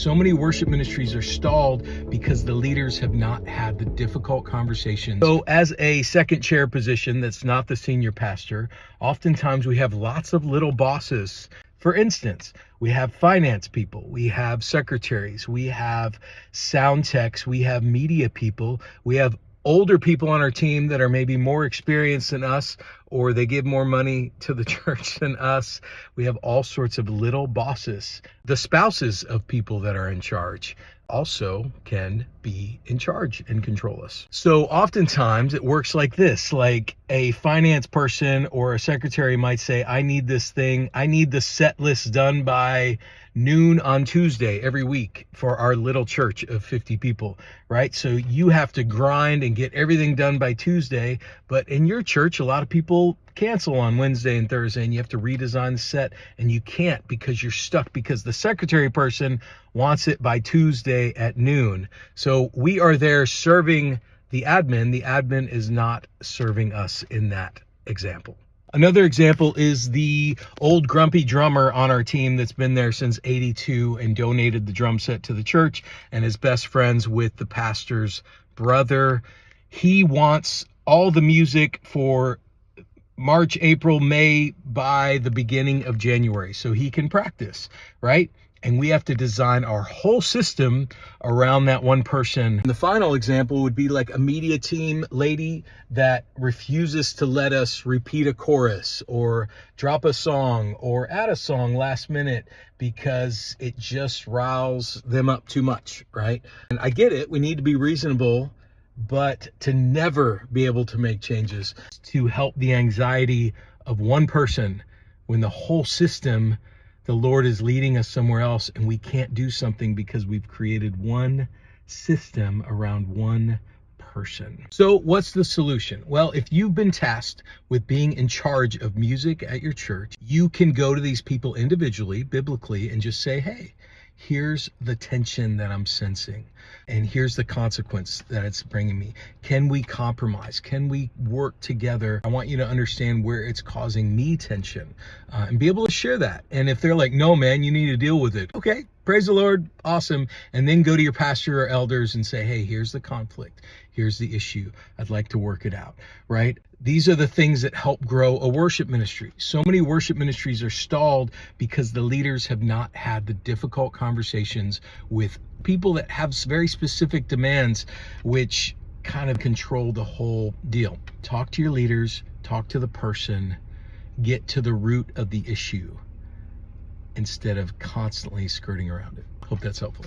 So many worship ministries are stalled because the leaders have not had the difficult conversations. So as a second chair position that's not the senior pastor, oftentimes we have lots of little bosses. For instance, we have finance people, we have secretaries, we have sound techs, we have media people, we have older people on our team that are maybe more experienced than us, or they give more money to the church than us. We have all sorts of little bosses. The spouses of people that are in charge also can be in charge and control us. So oftentimes it works like this, like a finance person or a secretary might say, I need this thing, I need the set list done by noon on Tuesday every week for our little church of 50 people, right? So you have to grind and get everything done by Tuesday, but in your church, a lot of people cancel on Wednesday and Thursday, and you have to redesign the set, and you can't because you're stuck because the secretary person wants it by Tuesday at noon. So we are there serving the admin. The admin is not serving us in that example. Another example is the old grumpy drummer on our team that's been there since '82 and donated the drum set to the church and is best friends with the pastor's brother. He wants all the music for March, April, May by the beginning of January so he can practice, right? And we have to design our whole system around that one person. And the final example would be like a media team lady that refuses to let us repeat a chorus or drop a song or add a song last minute because it just riles them up too much, right? And I get it, we need to be reasonable, but to never be able to make changes to help the anxiety of one person when the whole system, the Lord is leading us somewhere else and we can't do something because we've created one system around one person. So what's the solution? Well, if you've been tasked with being in charge of music at your church, you can go to these people individually, biblically, and just say, hey, here's the tension that I'm sensing, and here's the consequence that it's bringing me. Can we compromise? Can we work together? I want you to understand where it's causing me tension and be able to share that. And if they're like, no, man, you need to deal with it. Okay, praise the Lord, awesome. And then go to your pastor or elders and say, hey, here's the conflict. Here's the issue. I'd like to work it out, right? These are the things that help grow a worship ministry. So many worship ministries are stalled because the leaders have not had the difficult conversations with people that have very specific demands, which kind of control the whole deal. Talk to your leaders, talk to the person, get to the root of the issue instead of constantly skirting around it. Hope that's helpful.